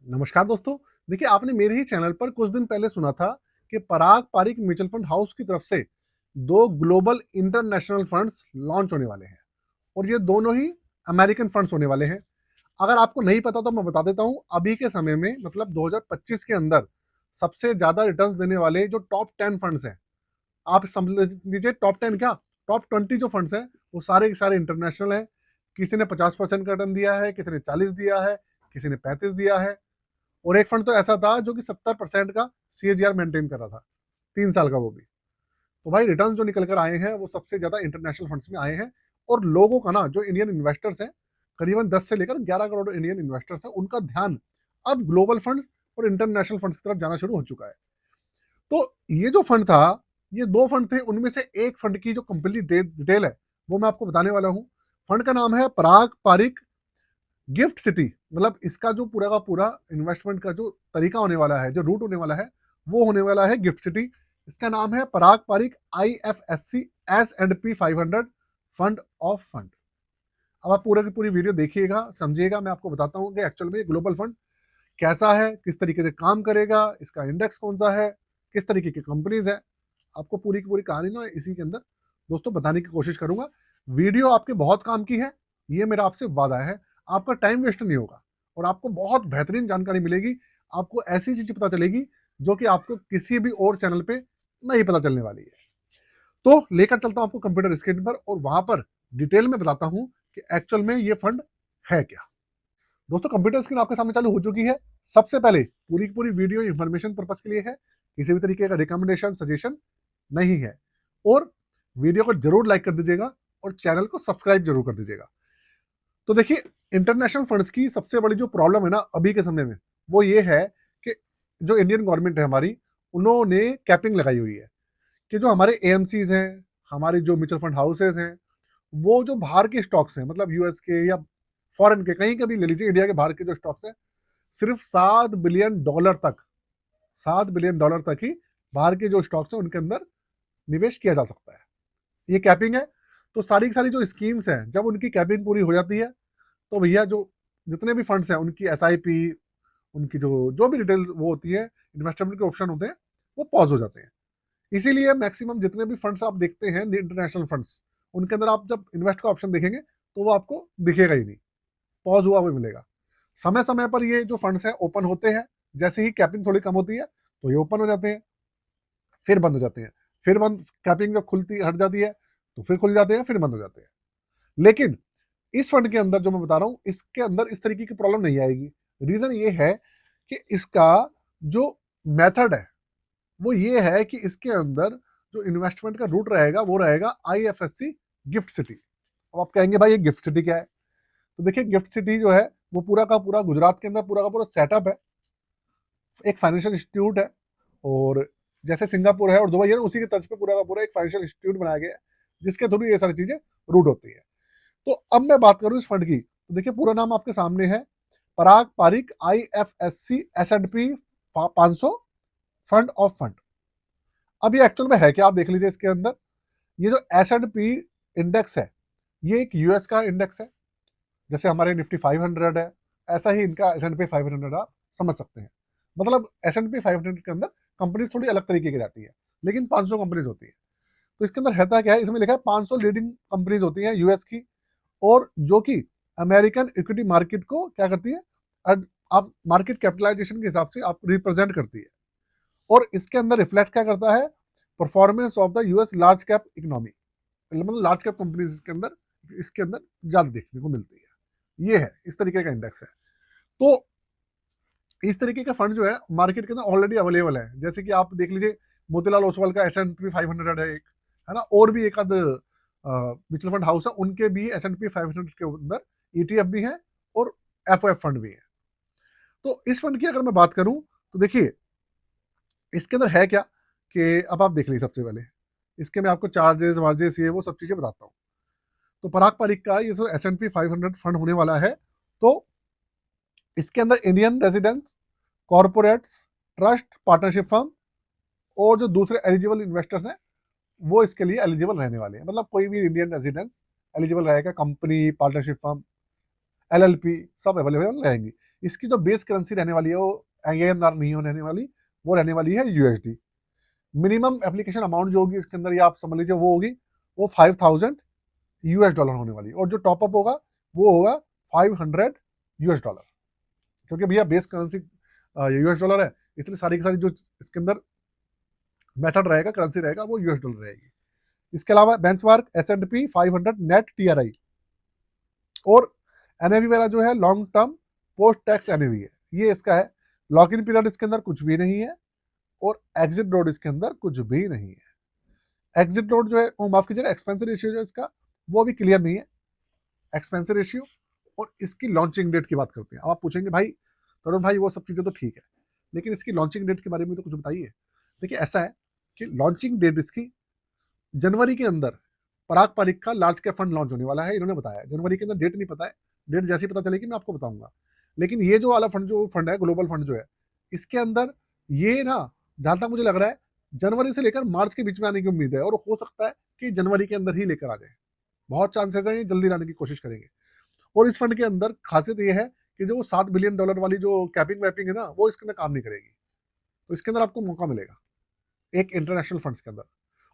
नमस्कार दोस्तों। देखिए, आपने मेरे ही चैनल पर कुछ दिन पहले सुना था कि पराग पारिक म्यूचुअल फंड हाउस की तरफ से दो ग्लोबल इंटरनेशनल फंड्स लॉन्च होने वाले हैं और ये दोनों ही अमेरिकन फंड्स होने वाले हैं। अगर आपको नहीं पता तो मैं बता देता हूं, अभी के समय में मतलब 2025 के अंदर सबसे ज्यादा रिटर्न्स देने वाले जो टॉप 10 फंड्स हैं, आप समझ लीजिए टॉप 10 क्या, टॉप 20 जो फंड्स हैं वो सारे के सारे इंटरनेशनल हैं। किसी ने 50% का रिटर्न दिया है, किसी ने 40 दिया है, किसी ने 35 दिया है और एक फंड तो ऐसा था जो कि 70% का सीएजीआर मेंटेन कर रहा था, 3 साल का वो भी। तो भाई रिटर्न जो निकल कर आए हैं वो सबसे ज्यादा इंटरनेशनल फंड्स में आए हैं। और लोगों का ना, जो इंडियन इन्वेस्टर्स हैं, करीबन 10 से लेकर 11 करोड़ इंडियन इन्वेस्टर्स हैं, उनका ध्यान अब ग्लोबल फंड्स और इंटरनेशनल फंड्स की तरफ जाना शुरू हो चुका है। तो ये जो फंड था, ये दो फंड थे, उनमें से एक फंड की जो कंप्लीट डिटेल है वो मैं आपको बताने वाला हूँ। फंड का नाम है पराग पारिक गिफ्ट सिटी। मतलब इसका जो पूरा का पूरा इन्वेस्टमेंट का जो तरीका होने वाला है, जो रूट होने वाला है, वो होने वाला है गिफ्ट सिटी। इसका नाम है Parag Parikh IFSC S&P 500 fund of fund. अब आप पूरा की पूरी वीडियो देखिएगा, समझिएगा। मैं आपको बताता हूँ कि एक्चुअल में ग्लोबल फंड कैसा है, किस तरीके से काम करेगा, इसका इंडेक्स कौन सा है, किस तरीके की कंपनीज है। आपको पूरी की पूरी कहानी ना इसी के अंदर दोस्तों बताने की कोशिश करूंगा। वीडियो आपके बहुत काम की है, ये मेरा आपसे वादा है। आपका टाइम वेस्ट नहीं होगा और आपको बहुत बेहतरीन जानकारी मिलेगी। आपको ऐसी चीज पता चलेगी जो कि आपको किसी भी और चैनल पे नहीं पता चलने वाली है। तो लेकर चलता हूं आपको कंप्यूटर स्क्रीन पर और वहां पर डिटेल में बताता हूं कि एक्चुअल में ये फंड है क्या। दोस्तों, कंप्यूटर स्क्रीन आपके सामने चालू हो चुकी है। सबसे पहले पूरी की पूरी वीडियो इंफॉर्मेशन पर्पस के लिए है, किसी भी तरीके का रिकमेंडेशन सजेशन नहीं है। और वीडियो को जरूर लाइक कर दीजिएगा और चैनल को सब्सक्राइब जरूर कर दीजिएगा। तो देखिए, इंटरनेशनल फंड्स की सबसे बड़ी जो प्रॉब्लम है ना अभी के समय में, वो ये है कि जो इंडियन गवर्नमेंट है हमारी, उन्होंने कैपिंग लगाई हुई है कि जो हमारे एएमसीज हैं, हमारे जो म्यूचुअल फंड हाउसेज हैं, वो जो बाहर के स्टॉक्स हैं, मतलब यूएस के या फॉरेन के, कहीं के भी ले लीजिए, इंडिया के बाहर के जो स्टॉक्स हैं, सिर्फ $7 बिलियन तक ही बाहर के जो स्टॉक्स हैं उनके अंदर निवेश किया जा सकता है। ये कैपिंग है। तो सारी की सारी जो स्कीम्स हैं, जब उनकी कैपिंग पूरी हो जाती है तो भैया जो जितने भी फंड्स हैं उनकी एसआईपी, उनकी जो जो भी डिटेल वो होती है, इन्वेस्टमेंट के ऑप्शन होते हैं, वो पॉज हो जाते हैं। इसीलिए मैक्सिमम जितने भी फंड्स आप देखते हैं इंटरनेशनल फंड्स, उनके अंदर आप जब इन्वेस्ट का ऑप्शन देखेंगे तो वो आपको दिखेगा ही नहीं, पॉज हुआ हुआ मिलेगा। समय समय पर ये जो फंड्स हैं ओपन होते हैं, जैसे ही कैपिंग थोड़ी कम होती है तो ये ओपन हो जाते हैं, फिर बंद हो जाते हैं, फिर बंद, कैपिंग जब खुलती हट जाती है तो फिर खुल जाते हैं, फिर बंद हो जाते हैं। लेकिन इस फंड के अंदर जो मैं बता रहा हूं, इसके अंदर इस तरीके की प्रॉब्लम नहीं आएगी। रीजन ये है कि इसका जो मेथड है वो ये है कि इसके अंदर जो इन्वेस्टमेंट का रूट रहेगा वो रहेगा IFSC गिफ्ट सिटी। अब आप कहेंगे भाई ये गिफ्ट सिटी क्या है? तो देखिए, गिफ्ट सिटी जो है वो पूरा का पूरा गुजरात के अंदर पूरा का पूरा सेटअप है, एक फाइनेंशियल इंस्टीट्यूट है। और जैसे सिंगापुर है और दुबई है, उसी के तर्ज पे पूरा का पूरा एक फाइनेंशियल इंस्टीट्यूट बनाया गया है जिसके थ्रू ये सारी चीजें रूट होती है। तो अब मैं बात करूं इस फंड की, तो देखिए पूरा नाम आपके सामने है, Parag Parikh IFSC S&P 500 fund of fund. अब ये एक्चुअल में है क्या, आप देख लीजिए इसके अंदर। ये जो S&P इंडेक्स है, ये एक यूएस का इंडेक्स है। जैसे हमारे निफ्टी 500 है, ऐसा ही इनका S&P 500 आप समझ सकते हैं। मतलब S&P 500 के अंदर कंपनीज थोड़ी अलग तरीके की रहती है, लेकिन 500 कंपनीज होती है। तो इसके अंदर रहता क्या है, इसमें लिखा है 500 लीडिंग कंपनीज होती हैं यूएस की, और जो कि अमेरिकन इक्विटी मार्केट को क्या करती है, आप मार्केट कैपिटलाइजेशन के हिसाब से आप रिप्रेजेंट करती है। और इसके अंदर रिफ्लेक्ट क्या करता है, performance of the US large cap economy. मतलब लार्ज कैप कंपनीज के अंदर इसके अंदर ज्यादा देखने को मिलती है। ये है, इस तरीके का इंडेक्स है। तो इस तरीके का फंड जो है मार्केट के अंदर ऑलरेडी अवेलेबल है। जैसे कि आप देख लीजिए, मोतीलाल ओसवाल का S&P 500 है एक, है ना, और भी एक आध म्यूचुअल फंड हाउस है, उनके भी S&P 500 के अंदर ETF भी है और FOF फंड भी है। तो इस फंड की अगर मैं बात करूं तो देखिए इसके अंदर है क्या, कि अब आप देख लीजिए। सबसे पहले इसके मैं आपको चार्जेस वार्जेस ये वो सब चीजें बताता हूँ। तो पराग पारिक का ये जो S&P 500 फंड होने वाला है, तो इसके अंदर Indian residents, corporates, trust, partnership firm और जो दूसरे एलिजिबल इन्वेस्टर्स हैं वो इसके लिए एलिजिबल रहने वाले हैं। मतलब कोई भी इंडियन रेजिडेंस एलिजिबल रहेगा, कंपनी, पार्टनरशिप फर्म LLP सब अवेलेबल रहेंगी। इसकी जो बेस करेंसी रहने वाली है वो INR नहीं रहने वाली, वो रहने वाली है USD। मिनिमम एप्लीकेशन अमाउंट जो होगी इसके अंदर, ये आप समझ लीजिए वो होगी, वो $5000 होने वाली, और जो टॉपअप होगा वो होगा $500, क्योंकि भैया बेस करेंसी $, है, इसलिए सारी की सारी जो इसके अंदर मेथड रहेगा, करेंसी रहेगा, वो $, रहेगी। इसके अलावा बेंचमार्क S&P 500 नेट TRI, और NAV वाला जो है long term post tax NAV है, ये इसका है। लॉक इन पीरियड इसके अंदर कुछ भी नहीं है, और एग्जिट रोड इसके अंदर कुछ भी नहीं है। एग्जिट रोड जो है वो माफ कीजिएगा, एक्सपेंस रेशियो जो है इसका वो भी क्लियर नहीं है, एक्सपेंस रेशियो। और इसकी लॉन्चिंग डेट की बात करते हैं। अब आप पूछेंगे भाई तरुण भाई वो सब चीजें तो ठीक है, लेकिन इसकी लॉन्चिंग डेट के बारे में तो कुछ बताइए। देखिए ऐसा है कि लॉन्चिंग डेट इसकी जनवरी के अंदर पराग पारिक का लार्ज कैप फंड लॉन्च होने वाला है, इन्होंने बताया। जनवरी के अंदर डेट नहीं पता है, डेट जैसी पता चलेगी मैं आपको बताऊंगा। लेकिन ये जो वाला फंड, जो फंड है ग्लोबल फंड जो है, इसके अंदर ये ना, जहां तक मुझे लग रहा है जनवरी से लेकर मार्च के बीच में आने की उम्मीद है, और हो सकता है कि जनवरी के अंदर ही लेकर आ जाए। बहुत चांसेस है ये जल्दी लाने की कोशिश करेंगे। और इस फंड के अंदर खासियत ये है कि जो $7 बिलियन वाली जो कैपिंग वैपिंग है ना, वो इसके अंदर काम नहीं करेगी। तो इसके अंदर आपको मौका मिलेगा एक इंटरनेशनल फंड्स के अंदर।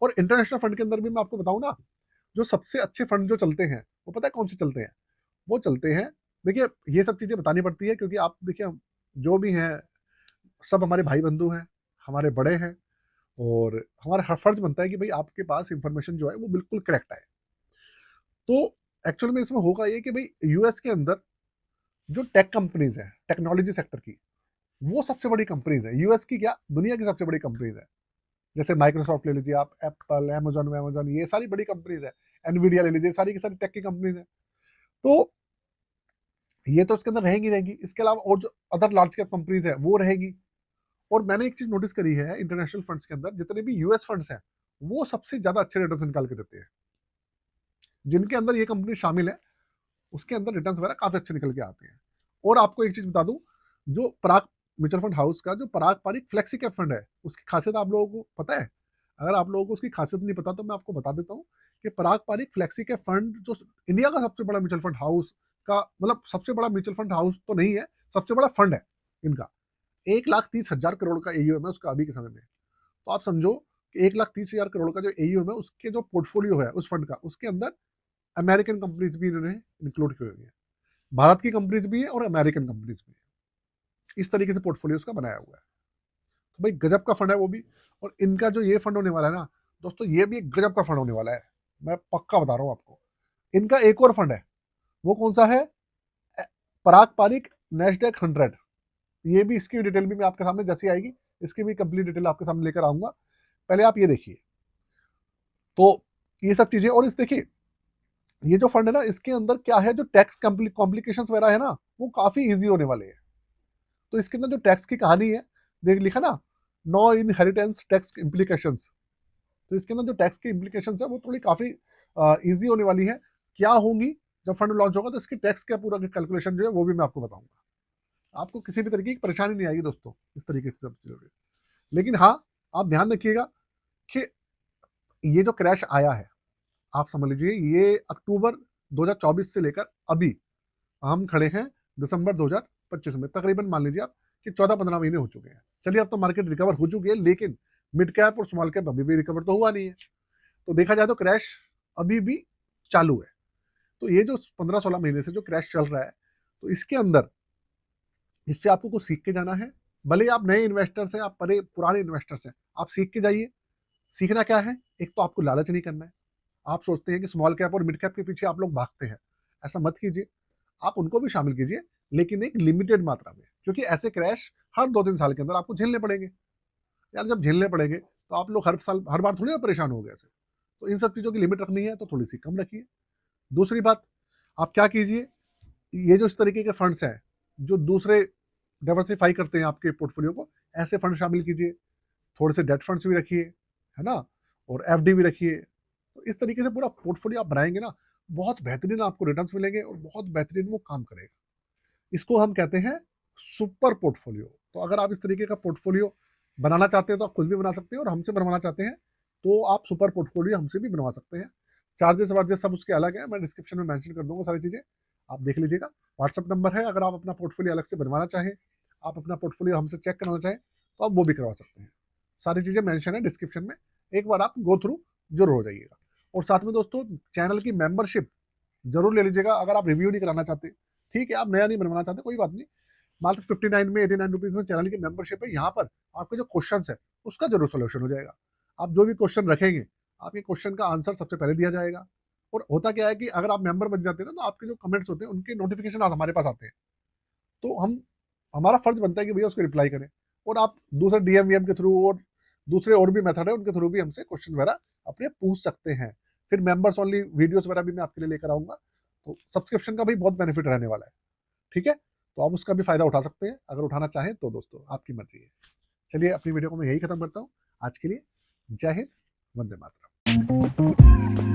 और इंटरनेशनल फंड के अंदर भी मैं आपको बताऊं ना, जो सबसे अच्छे फंड जो चलते हैं वो पता है कौन से चलते हैं? वो चलते हैं, देखिए ये सब चीजें बतानी पड़ती है क्योंकि आप देखिए जो भी हैं सब हमारे भाई बंधु हैं, हमारे बड़े हैं, और हमारा फर्ज बनता है कि भाई आपके पास इंफॉर्मेशन जो है वो बिल्कुल करेक्ट आए। तो एक्चुअल में इसमें होगा ये कि भाई यूएस के अंदर जो टेक कंपनीज है, टेक्नोलॉजी सेक्टर की, वो सबसे बड़ी कंपनीज है। यूएस की क्या, दुनिया की सबसे बड़ी कंपनीज है। जैसे माइक्रोसॉफ्ट ले लीजिए आप, एप्पल, अमेजोन, ये सारी बड़ी कंपनीज है। एनवीडिया ले लीजिए, सारी की सारी टेक की कंपनीज है। तो ये तो इसके अंदर रहेंगी रहेंगी, इसके अलावा और जो अदर लार्ज कैप कंपनीज है वो रहेगी। और मैंने एक चीज नोटिस करी है, इंटरनेशनल फंड्स के अंदर जितने भी यूएस फंड्स हैं वो सबसे ज्यादा अच्छे रिटर्न निकाल के देते हैं। जिनके अंदर ये कंपनी शामिल है उसके अंदर रिटर्न्स वगैरह काफी अच्छे निकल के आते हैं। और आपको एक चीज बता दूं, जो पराग म्यूचुअल फंड हाउस का जो पराग पारिक फ्लेक्सी कैप फंड है, उसकी खासियत आप लोगों को पता है? अगर आप लोगों को उसकी खासियत नहीं पता तो मैं आपको बता देता हूँ कि पराग पारिक फ्लेक्सी कैप फंड जो इंडिया का सबसे बड़ा म्यूचुअल फंड हाउस का, मतलब सबसे बड़ा म्यूचुअल फंड हाउस तो नहीं है, सबसे बड़ा फंड है इनका। 1,30,000 करोड़ का AUM है उसका अभी के समय में। तो आप समझो कि 1,30,000 करोड़ का जो AUM है, उसके जो पोर्टफोलियो है उस फंड का, उसके अंदर अमेरिकन कंपनीज भी इन्होंने इंक्लूड की हुई है, भारत की कंपनीज भी है और अमेरिकन कंपनीज भी है। इस तरीके से पोर्टफोलियो उसका बनाया हुआ है। तो भाई गजब का फंड है वो भी। और इनका जो ये फंड होने वाला है ना दोस्तों, ये भी एक गजब का फंड होने वाला है, मैं पक्का बता रहा हूँ आपको। इनका एक और फंड है, वो कौन सा है? पराग पारिक नेस्डेक 100। ये भी, इसकी डिटेल भी मैं आपके सामने जैसी आएगी, इसकी भी कंप्लीट डिटेल आपके सामने लेकर आऊंगा। पहले आप ये देखिए, तो ये सब चीजें। और इस देखिए ये जो फंड है ना, इसके अंदर क्या है, जो टैक्स कॉम्प्लिकेशंस वगैरह है ना, वो काफी इजी होने वाले हैं। तो इसके अंदर जो टैक्स की कहानी है, देख लिखा ना, नो इनहेरिटेंस टैक्स इम्प्लीकेशंस। तो इसके अंदर जो टैक्स की इम्प्लीकेशंस है वो थोड़ी काफी इजी होने वाली है। क्या होंगी जब फंड लॉन्च होगा, तो इसकी टैक्स का पूरा कैलकुलेशन जो है वो भी मैं आपको बताऊंगा। आपको किसी भी तरीके की परेशानी नहीं आएगी दोस्तों इस तरीके से सब चीजों की। लेकिन हाँ, आप ध्यान रखिएगा कि ये जो क्रैश आया है, आप समझ लीजिए ये अक्टूबर 2024 से लेकर अभी हम खड़े हैं दिसंबर 2025 में, तकरीबन मान लीजिए आप कि 14-15 महीने हो चुके हैं। चलिए अब तो मार्केट रिकवर हो चुकी है, लेकिन मिड कैप और स्मॉल कैप अभी भी रिकवर तो हुआ नहीं है। तो देखा जाए तो क्रैश अभी भी चालू है। तो ये जो 15-16 महीने से जो क्रैश चल रहा है, तो इसके अंदर इससे आपको कुछ सीख के जाना है। भले आप नए इन्वेस्टर्स हैं, आप पुराने इन्वेस्टर्स हैं, आप सीख के जाइए। सीखना क्या है? एक तो आपको लालच नहीं करना है। आप सोचते हैं कि स्मॉल कैप और मिड कैप के पीछे आप लोग भागते हैं, ऐसा मत कीजिए। आप उनको भी शामिल कीजिए, लेकिन एक लिमिटेड मात्रा में, क्योंकि ऐसे क्रैश हर 2-3 साल के अंदर आपको झेलने पड़ेंगे। यार जब झेलने पड़ेंगे तो आप लोग हर साल हर बार थोड़ी ना परेशान हो गए ऐसे। तो इन सब चीज़ों की लिमिट रखनी है तो थोड़ी सी कम रखिए। दूसरी बात, आप क्या कीजिए, ये जो इस तरीके के फंड्स हैं जो दूसरे डाइवर्सिफाई करते हैं आपके पोर्टफोलियो को, ऐसे फंड शामिल कीजिए। थोड़े से डेट फंड्स भी रखिए, है ना, और FD भी रखिए। तो इस तरीके से पूरा पोर्टफोलियो आप बनाएंगे ना, बहुत बेहतरीन आपको रिटर्न्स मिलेंगे और बहुत बेहतरीन वो काम करेगा। इसको हम कहते हैं सुपर पोर्टफोलियो। तो अगर आप इस तरीके का पोर्टफोलियो बनाना चाहते हैं तो आप खुद भी बना सकते हैं, और हमसे बनवाना चाहते हैं तो आप सुपर पोर्टफोलियो हमसे भी बनवा सकते हैं। चार्जेस वार्जेस सब उसके अलग है, मैं डिस्क्रिप्शन में मेंशन कर दूंगा सारी चीज़ें, आप देख लीजिएगा। व्हाट्सअप नंबर है, अगर आप अपना पोर्टफोलियो अलग से बनवाना चाहें, आप अपना पोर्टफोलियो हमसे चेक करना चाहें तो आप वो भी करवा सकते हैं। सारी चीज़ें मेंशन है डिस्क्रिप्शन में, एक बार आप गो थ्रू जरूर हो जाइएगा। और साथ में दोस्तों चैनल की मेंबरशिप जरूर ले लीजिएगा। अगर आप रिव्यू नहीं कराना चाहते, ठीक है, आप नया नहीं बनवाना चाहते, कोई बात नहीं, मात्र 59 में 89 रुपीज़ में चैनल की मेंबरशिप है। यहाँ पर आपके जो क्वेश्चन है उसका जरूर सोल्यूशन हो जाएगा। आप जो भी क्वेश्चन रखेंगे, आपके क्वेश्चन का आंसर सबसे पहले दिया जाएगा। और होता क्या है कि अगर आप मेंबर बन जाते हैं ना, तो आपके जो कमेंट्स होते हैं उनके नोटिफिकेशन आज हमारे पास आते हैं, तो हमारा फर्ज बनता है कि भैया उसको रिप्लाई करें। और आप दूसरे डीएम वीएम के थ्रू और दूसरे और भी मेथड है, उनके थ्रू भी हमसे क्वेश्चन वगैरह अपने पूछ सकते हैं। फिर मेंबर्स ओनली वीडियोस वगैरह भी मैं आपके लिए लेकर आऊंगा, तो सब्सक्रिप्शन का भी बहुत बेनिफिट रहने वाला है। ठीक है, तो आप उसका भी फायदा उठा सकते हैं, अगर उठाना चाहें तो दोस्तों आपकी मर्जी है। चलिए अपनी वीडियो को मैं यही खत्म करता हूँ आज के लिए। जय हिंद, वंदे मातरम।